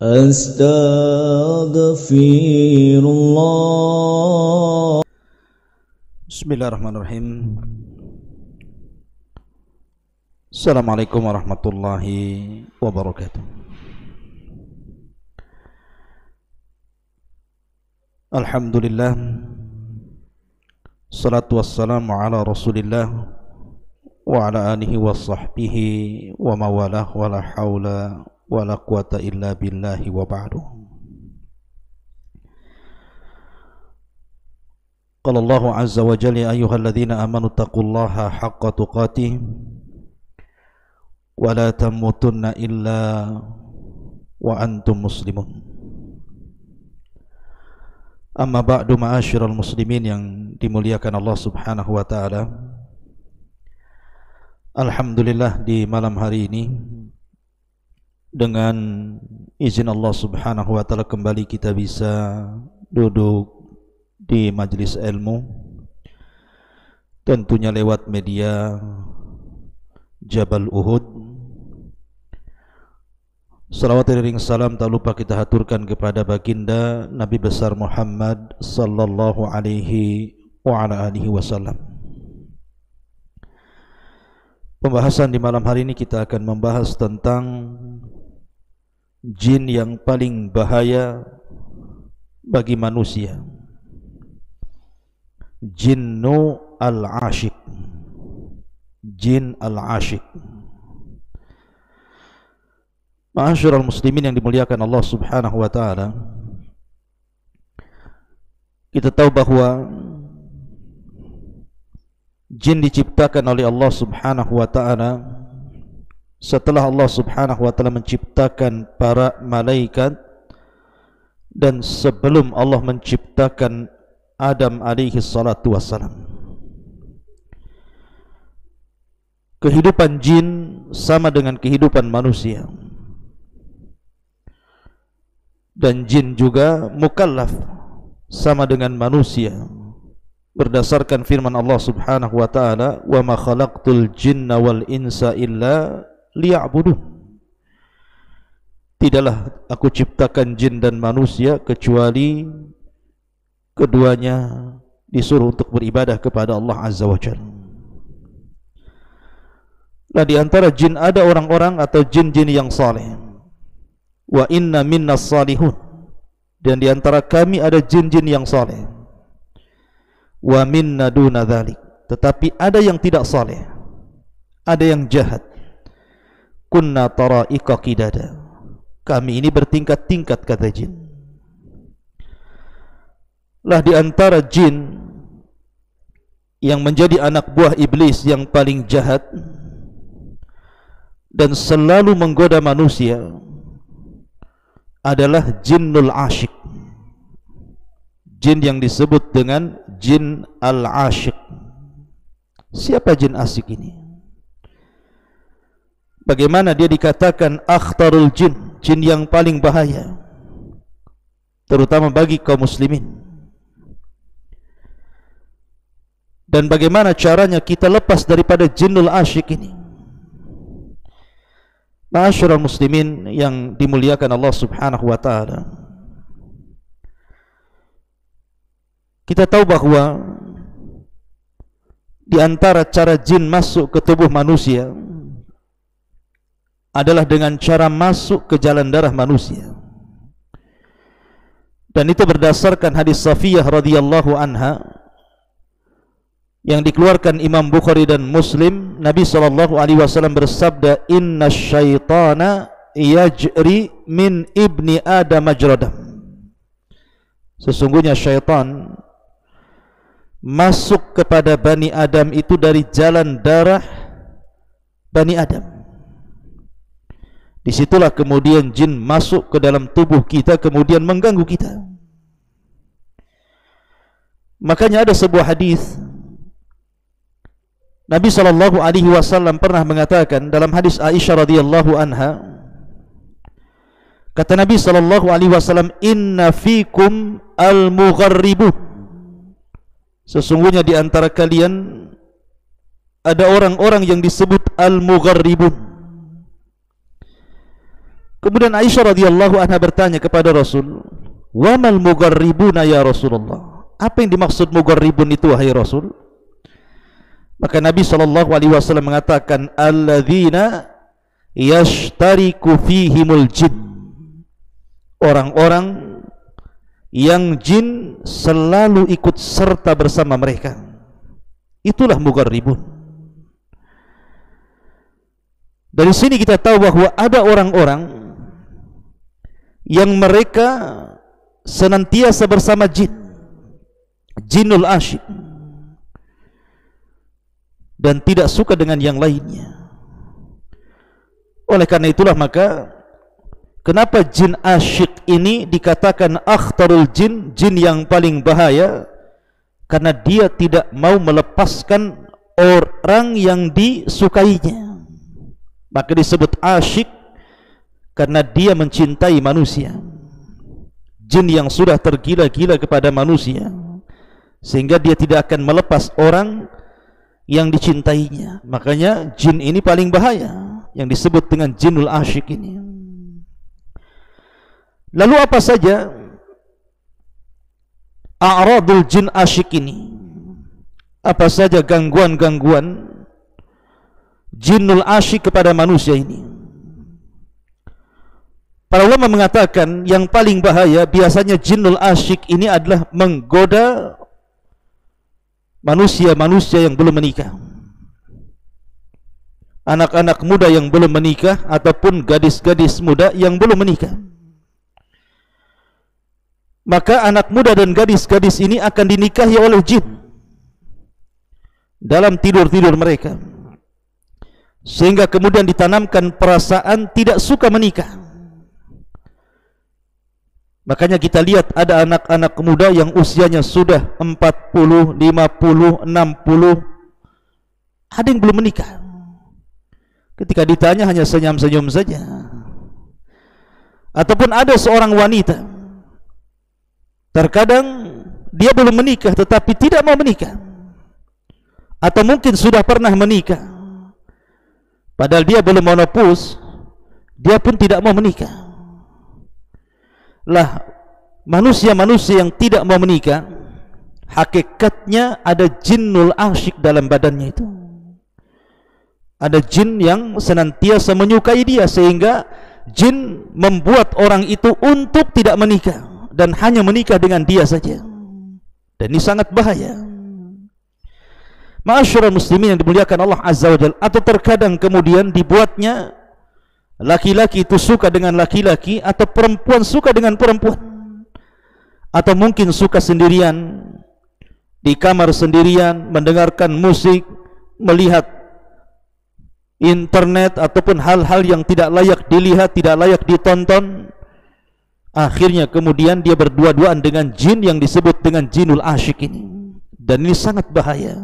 Astaghfirullah. Bismillahirrahmanirrahim. Assalamualaikum warahmatullahi wabarakatuh. Alhamdulillah, salatu wassalamu ala rasulillah wa ala alihi wa sahbihi wa mawalah wa la hawla wa la quwata illa billahi wa ba'du. Qala Allahu azza wa jalla, ya ayyuhalladzina amanu taqullaha haqqa tuqatih wa la tamutunna illa wa antum muslimun. Amma ba'du, ma'asyiral muslimin yang dimuliakan Allah subhanahu wa ta'ala. Alhamdulillah, di malam hari ini dengan izin Allah subhanahu wa ta'ala kembali kita bisa duduk di majlis ilmu, tentunya lewat media Jabal Uhud. Salawat dan salam tak lupa kita haturkan kepada baginda Nabi besar Muhammad sallallahu alaihi wa ala alihi wasallam. Pembahasan di malam hari ini kita akan membahas tentang jin yang paling bahaya bagi manusia. Jinnu al-ashik. Jin al-ashik. Ma'asyiral muslimin yang dimuliakan Allah subhanahu wa ta'ala, kita tahu bahwa jin diciptakan oleh Allah subhanahu wa ta'ala setelah Allah subhanahu wa ta'ala menciptakan para malaikat dan sebelum Allah menciptakan Adam alaihi salatu wassalam. Kehidupan jin sama dengan kehidupan manusia, dan jin juga mukallaf sama dengan manusia berdasarkan firman Allah subhanahu wa ta'ala, wa ma khalaqtul jinna wal insa illa liya'budun. Tidaklah aku ciptakan jin dan manusia kecuali keduanya disuruh untuk beribadah kepada Allah azza wa jalla. Nah, di antara jin ada orang-orang atau jin-jin yang saleh. Wa inna minnas salihun, dan di antara kami ada jin-jin yang saleh. Wa minna duna dzalik, tetapi ada yang tidak saleh, ada yang jahat. Kunna tara'iqa qidada, kami ini bertingkat-tingkat, kata jin. Lah, di antara jin yang menjadi anak buah iblis yang paling jahat dan selalu menggoda manusia adalah jinnul ashik. Jin yang disebut dengan jin al-ashik. Siapa jin asyik ini? Bagaimana dia dikatakan akhtarul jin, jin yang paling bahaya, terutama bagi kaum muslimin? Dan bagaimana caranya kita lepas daripada jinnul ashik ini? Ma'asyiral muslimin yang dimuliakan Allah subhanahu wa ta'ala, kita tahu bahwa di antara cara jin masuk ke tubuh manusia adalah dengan cara masuk ke jalan darah manusia. Dan itu berdasarkan hadis Safiyah radhiyallahu anha yang dikeluarkan Imam Bukhari dan Muslim. Nabi SAW bersabda, inna syaitana yajri min ibni Adam majradam. Sesungguhnya syaitan masuk kepada Bani Adam itu dari jalan darah Bani Adam. Disitulah kemudian jin masuk ke dalam tubuh kita, kemudian mengganggu kita. Makanya ada sebuah hadis Nabi SAW pernah mengatakan dalam hadis Aisyah radhiyallahu anha, kata Nabi SAW, inna fikum al-mugharribun, sesungguhnya di antara kalian ada orang-orang yang disebut al-mugharribun. Kemudian Aisyah radhiyallahu anha bertanya kepada Rasul, "Wa mal mugharribuna ya Rasulullah?" Apa yang dimaksud mugharribun itu wahai Rasul? Maka Nabi SAW mengatakan, "Alladzina yashtariku fihimul jin." Orang-orang yang jin selalu ikut serta bersama mereka. Itulah mugharribun. Dari sini kita tahu bahwa ada orang-orang yang mereka senantiasa bersama jin, jinul asyik, dan tidak suka dengan yang lainnya. Oleh karena itulah maka kenapa jin asyik ini dikatakan akhtarul jin, jin yang paling bahaya, karena dia tidak mau melepaskan orang yang disukainya. Maka disebut asyik karena dia mencintai manusia. Jin yang sudah tergila-gila kepada manusia, sehingga dia tidak akan melepas orang yang dicintainya. Makanya jin ini paling bahaya, yang disebut dengan jinul asyik ini. Lalu apa saja a'radul jin asyik ini? Apa saja gangguan-gangguan jinul asyik kepada manusia ini? Para ulama mengatakan yang paling bahaya biasanya jinul asyik ini adalah menggoda manusia-manusia yang belum menikah, anak-anak muda yang belum menikah, ataupun gadis-gadis muda yang belum menikah. Maka anak muda dan gadis-gadis ini akan dinikahi oleh jin dalam tidur-tidur mereka, sehingga kemudian ditanamkan perasaan tidak suka menikah. Makanya kita lihat ada anak-anak muda yang usianya sudah 40, 50, 60, ada yang belum menikah. Ketika ditanya hanya senyum-senyum saja. Ataupun ada seorang wanita, terkadang dia belum menikah tetapi tidak mau menikah, atau mungkin sudah pernah menikah, padahal dia belum menopause, dia pun tidak mau menikah. Lah, manusia-manusia yang tidak mau menikah, hakikatnya ada jinnul asyik dalam badannya itu. Ada jin yang senantiasa menyukai dia, sehingga jin membuat orang itu untuk tidak menikah dan hanya menikah dengan dia saja. Dan ini sangat bahaya. Ma'asyiral muslimin yang dimuliakan Allah Azza wa Jalla. Atau terkadang kemudian dibuatnya laki-laki itu suka dengan laki-laki, atau perempuan suka dengan perempuan, atau mungkin suka sendirian di kamar sendirian, mendengarkan musik, melihat internet, ataupun hal-hal yang tidak layak dilihat, tidak layak ditonton. Akhirnya kemudian dia berdua-duaan dengan jin yang disebut dengan jinul asyik ini, dan ini sangat bahaya.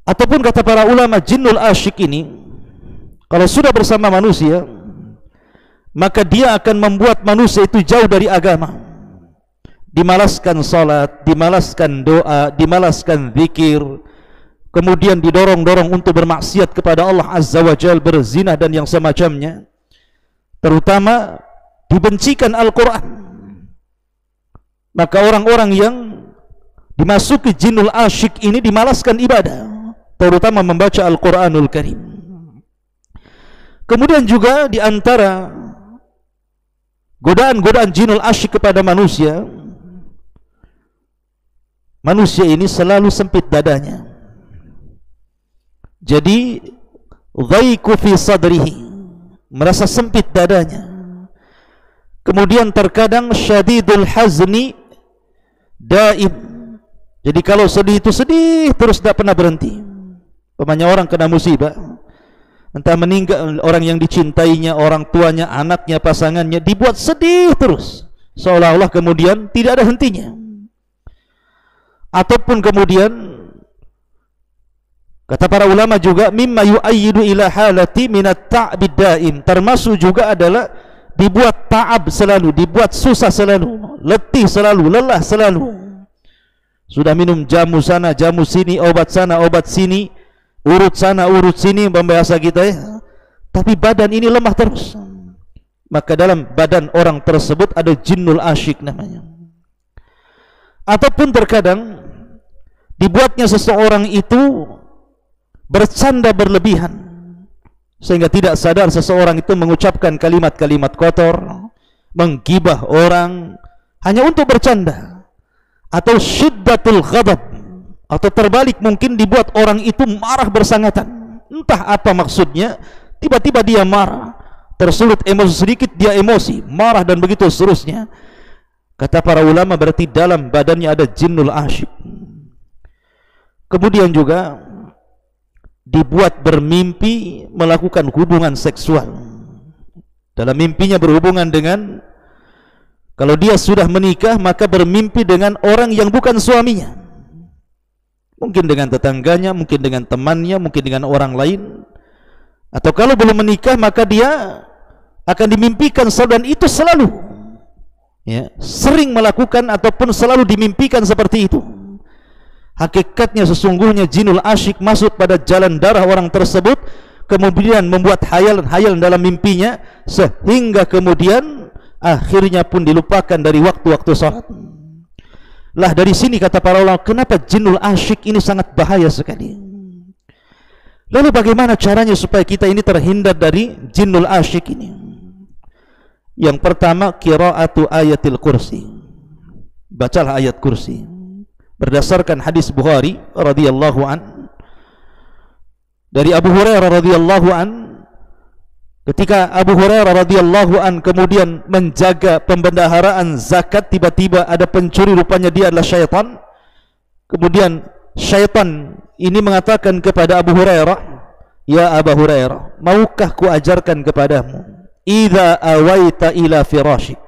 Ataupun kata para ulama, jinul asyik ini kalau sudah bersama manusia, maka dia akan membuat manusia itu jauh dari agama, dimalaskan salat, dimalaskan doa, dimalaskan zikir, kemudian didorong-dorong untuk bermaksiat kepada Allah Azza wa Jalla, berzina dan yang semacamnya. Terutama dibencikan Al-Quran. Maka orang-orang yang dimasuki jinul asyik ini dimalaskan ibadah, terutama membaca Al-Quranul Karim. Kemudian juga di antara godaan-godaan jinul asyik kepada manusia, manusia ini selalu sempit dadanya. Jadi dhaiku fi sadrihi, merasa sempit dadanya. Kemudian terkadang syadidul hazni daim, jadi kalau sedih itu sedih terus, tidak pernah berhenti. Umpamanya orang kena musibah, entah meninggal orang yang dicintainya, orang tuanya, anaknya, pasangannya, dibuat sedih terus, seolah-olah kemudian tidak ada hentinya. Ataupun kemudian kata para ulama juga, mimma yu'ayyidu ila halati minat ta'bid daim, termasuk juga adalah dibuat ta'ab selalu, dibuat susah selalu, letih selalu, lelah selalu. Sudah minum jamu sana, jamu sini, obat sana, obat sini, urut sana, urut sini, bahasa kita ya. tapi badan ini lemah terus. Maka dalam badan orang tersebut ada jinnul asyik namanya. Ataupun terkadang dibuatnya seseorang itu bercanda berlebihan, sehingga tidak sadar seseorang itu mengucapkan kalimat-kalimat kotor, menggibah orang hanya untuk bercanda. Atau syiddatul ghadab, atau terbalik mungkin dibuat orang itu marah bersangatan. Entah apa maksudnya, tiba-tiba dia marah, tersulut emosi sedikit dia emosi, marah dan begitu seterusnya. Kata para ulama berarti dalam badannya ada jinnul asyik. Kemudian juga dibuat bermimpi melakukan hubungan seksual. Dalam mimpinya berhubungan dengan, kalau dia sudah menikah maka bermimpi dengan orang yang bukan suaminya, mungkin dengan tetangganya, mungkin dengan temannya, mungkin dengan orang lain. Atau kalau belum menikah maka dia akan dimimpikan, dan itu selalu sering melakukan ataupun selalu dimimpikan seperti itu. Hakikatnya sesungguhnya jinnul asyik masuk pada jalan darah orang tersebut, kemudian membuat hayalan-hayalan dalam mimpinya, sehingga kemudian akhirnya pun dilupakan dari waktu-waktu salat. Lah dari sini kata para ulama, kenapa jinnul asyik ini sangat bahaya sekali. Lalu bagaimana caranya supaya kita ini terhindar dari jinnul asyik ini? Yang pertama, qiraatu ayatil kursi. Bacalah ayat kursi. Berdasarkan hadis Bukhari radhiyallahu an, dari Abu Hurairah radhiyallahu an, ketika Abu Hurairah radhiyallahu an kemudian menjaga pembendaharaan zakat, tiba-tiba ada pencuri, rupanya dia adalah syaitan. Kemudian syaitan ini mengatakan kepada Abu Hurairah, "Ya Abu Hurairah, maukah ku ajarkan kepadamu, idza awaita ila firashik,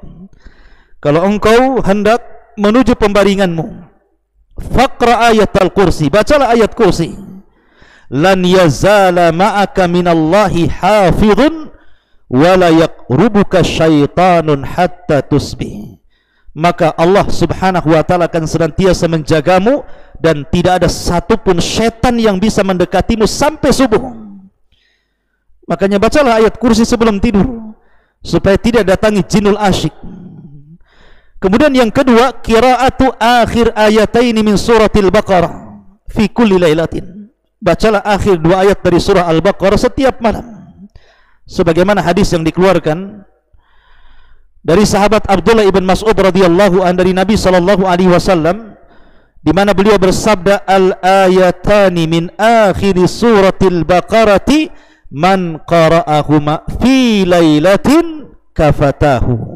kalau engkau hendak menuju pembaringanmu, faqra ayat al-kursi, bacalah ayat kursi. Lan yazala ma'aka minallahi hafidhun wa la yaqrubuka syaitanun hatta tusbih." Maka Allah subhanahu wa ta'ala akan senantiasa menjagamu, dan tidak ada satupun syaitan yang bisa mendekatimu sampai subuh. Makanya bacalah ayat kursi sebelum tidur, supaya tidak datangi jinnul asyik. Kemudian yang kedua, qiraatu akhir ayataini min suratil Baqarah fi kulli lailatin. Bacalah akhir dua ayat dari surah Al-Baqarah setiap malam. Sebagaimana hadis yang dikeluarkan dari sahabat Abdullah ibn Mas'ud radhiyallahu an dari Nabi sallallahu alaihi wasallam, di mana beliau bersabda, al-ayatani min akhir suratil Baqarati man qara'ahuma fi lailatin kafatahu.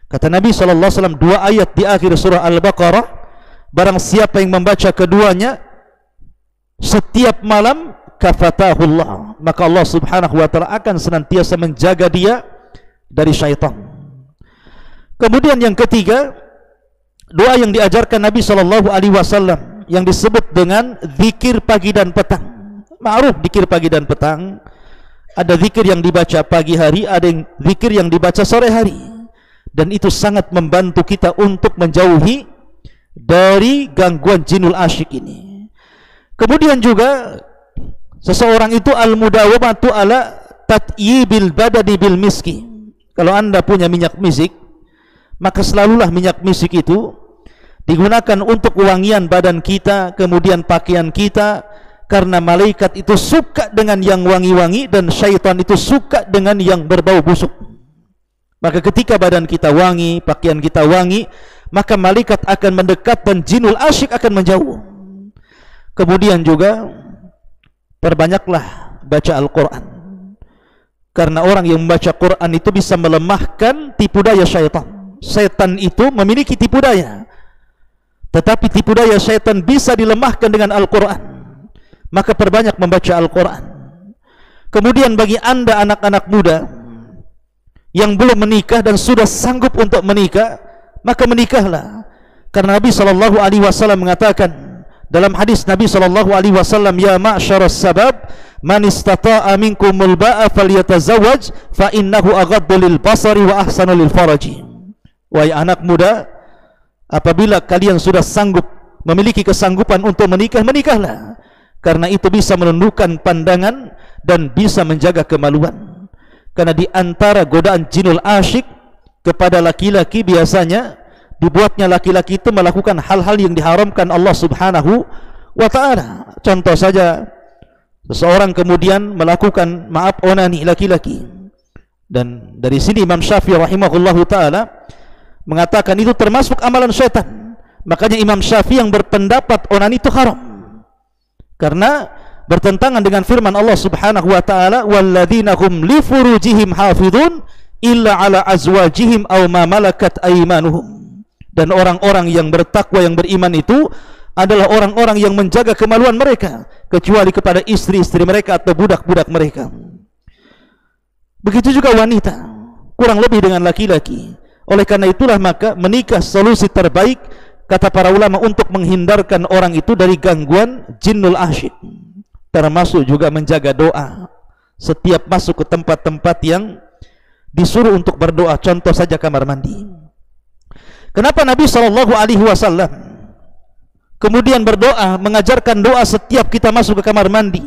Kata Nabi SAW, dua ayat di akhir surah Al-Baqarah, barang siapa yang membaca keduanya setiap malam, kafatahullah, maka Allah subhanahu wa ta'ala akan senantiasa menjaga dia dari syaitan. Kemudian yang ketiga, doa yang diajarkan Nabi SAW yang disebut dengan zikir pagi dan petang. Ma'ruf zikir pagi dan petang. Ada zikir yang dibaca pagi hari, ada yang zikir yang dibaca sore hari, dan itu sangat membantu kita untuk menjauhi dari gangguan jinnul asyik ini. Kemudian juga seseorang itu al-mudawamatu ala tatyibil badani bil miski. Kalau anda punya minyak misik, maka selalulah minyak misik itu digunakan untuk wangian badan kita, kemudian pakaian kita, karena malaikat itu suka dengan yang wangi-wangi dan syaitan itu suka dengan yang berbau busuk. Maka ketika badan kita wangi, pakaian kita wangi, maka malaikat akan mendekat dan jinnul asyik akan menjauh. Kemudian juga perbanyaklah baca Al-Quran, karena orang yang membaca Quran itu bisa melemahkan tipu daya syaitan. Syaitan itu memiliki tipu daya, tetapi tipu daya syaitan bisa dilemahkan dengan Al-Quran. Maka perbanyak membaca Al-Quran. Kemudian bagi anda anak-anak muda yang belum menikah dan sudah sanggup untuk menikah, maka menikahlah. Karena Nabi SAW mengatakan dalam hadis Nabi SAW, ya ma'syaras sabab, man istata'a minkumul ba'a falyatazawwaj fa innahu aghaddu lil basari wa ahsanu lil faraji. Wahai anak muda, apabila kalian sudah sanggup, memiliki kesanggupan untuk menikah, menikahlah. karena itu bisa menundukkan pandangan dan bisa menjaga kemaluan. Karena di antara godaan jinul asyik kepada laki-laki biasanya dibuatnya laki-laki itu melakukan hal-hal yang diharamkan Allah Subhanahu wa ta'ala. Contoh saja, seseorang kemudian melakukan onani laki-laki, dan dari sini Imam Syafi'i rahimahullahu ta'ala mengatakan itu termasuk amalan syaitan. Makanya Imam Syafi'i yang berpendapat onani itu haram, karena bertentangan dengan firman Allah Subhanahu wa ta'ala, walladzina hum li furujihim hafidhun illa ala azwajihim aw ma malakat aymanuhum. Dan orang-orang yang bertakwa, yang beriman itu adalah orang-orang yang menjaga kemaluan mereka, kecuali kepada istri-istri mereka atau budak-budak mereka. Begitu juga wanita, kurang lebih dengan laki-laki. Oleh karena itulah maka menikah solusi terbaik, kata para ulama, untuk menghindarkan orang itu dari gangguan jinnul asyik. Termasuk juga menjaga doa setiap masuk ke tempat-tempat yang disuruh untuk berdoa. Contoh saja kamar mandi. Kenapa Nabi SAW kemudian berdoa, mengajarkan doa setiap kita masuk ke kamar mandi?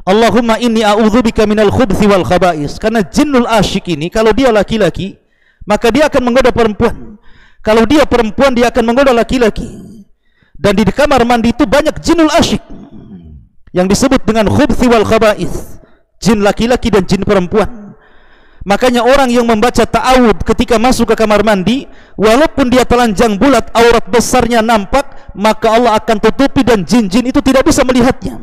Allahumma inni a'udzubika minal khubthi wal khaba'is. Karena jinnul asyik ini, kalau dia laki-laki maka dia akan menggoda perempuan. Kalau dia perempuan, dia akan menggoda laki-laki. Dan di kamar mandi itu banyak jinnul asyik yang disebut dengan khubthi wal khaba'is, jin laki-laki dan jin perempuan. Makanya orang yang membaca ta'awud ketika masuk ke kamar mandi, walaupun dia telanjang bulat, aurat besarnya nampak, maka Allah akan tutupi dan jin-jin itu tidak bisa melihatnya.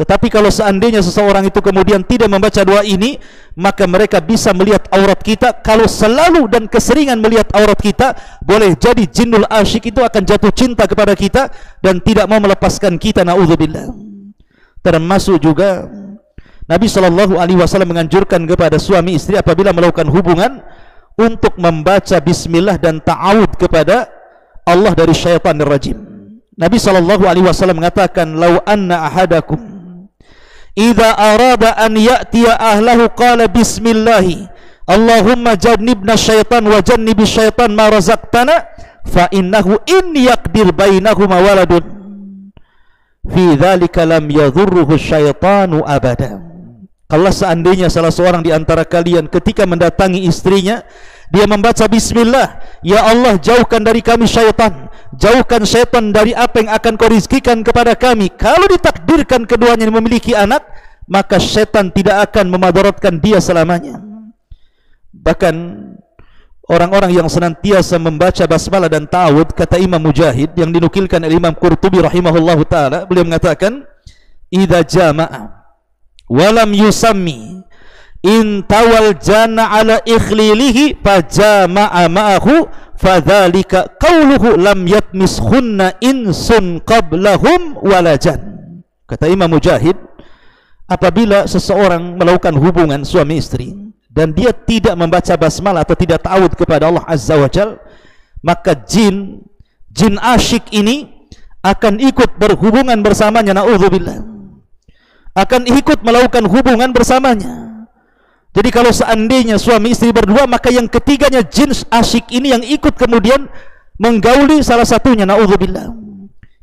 Tetapi kalau seandainya seseorang itu kemudian tidak membaca doa ini, maka mereka bisa melihat aurat kita. Kalau selalu dan keseringan melihat aurat kita, boleh jadi jinnul asyik itu akan jatuh cinta kepada kita dan tidak mau melepaskan kita, na'udzubillah. Termasuk juga Nabi SAW menganjurkan kepada suami istri apabila melakukan hubungan untuk membaca bismillah dan ta'awud kepada Allah dari syaitanir rajim. Nabi SAW mengatakan, "Lau anna ahadakum idza arada an ya'tiya ahlahu qala bismillahi Allahumma jannibna syaitan wa jannibi syaitan ma razaqtana fa innahu in yaqdir bainahuma waladun fi dzalika lam yadhurruhu syaitanu abada." Kalau seandainya salah seorang di antara kalian ketika mendatangi istrinya, dia membaca bismillah, ya Allah jauhkan dari kami syaitan, jauhkan syaitan dari apa yang akan kau rizkikan kepada kami. Kalau ditakdirkan keduanya memiliki anak, maka syaitan tidak akan memadaratkan dia selamanya. Bahkan orang-orang yang senantiasa membaca basmalah dan ta'awud, kata Imam Mujahid yang dinukilkan oleh Imam Qurtubi rahimahullahu ta'ala, beliau mengatakan, idza jama'a walam yusammi in tawal jana ala ikhlilihi fajama'a ma'ahu fadzalika qauluhu lam yatmishunna insun qablahum walajan. Kata Imam Mujahid, apabila seseorang melakukan hubungan suami istri dan dia tidak membaca basmalah atau tidak ta'awud kepada Allah Azza wa Jal, maka jin asyik ini akan ikut berhubungan bersamanya, na'udzubillah, akan ikut melakukan hubungan bersamanya. Jadi kalau seandainya suami istri berdua, maka yang ketiganya jin asyik ini yang ikut kemudian menggauli salah satunya, na'udzubillah.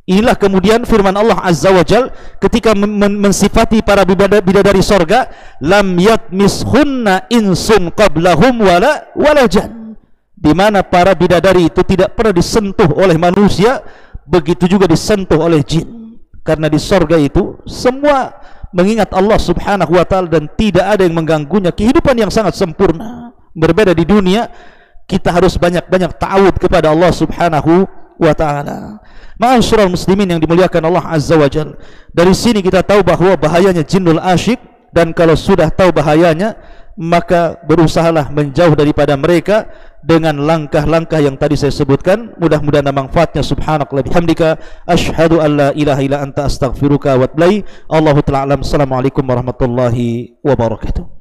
Inilah kemudian firman Allah Azza wa Jal ketika mensifati para bidadari sorga, lam yatmishunna insun qablahum walajan, di mana para bidadari itu tidak pernah disentuh oleh manusia, begitu juga disentuh oleh jin. Karena di sorga itu semua mengingat Allah Subhanahu wa ta'ala dan tidak ada yang mengganggunya, kehidupan yang sangat sempurna. Berbeda di dunia, kita harus banyak-banyak ta'awud kepada Allah Subhanahu wa ta'ala. Ma'asyiral muslimin yang dimuliakan Allah Azza wa Jalla, dari sini kita tahu bahwa bahayanya jinnul asyik, dan kalau sudah tahu bahayanya, maka berusahalah menjauh daripada mereka dengan langkah-langkah yang tadi saya sebutkan. Mudah-mudahan manfaatnya. Subhanakallah bihamdika asyhadu an la ilaha illa anta astaghfiruka wa atubu ilaik. Allahu ta'ala alam. Assalamualaikum warahmatullahi wabarakatuh.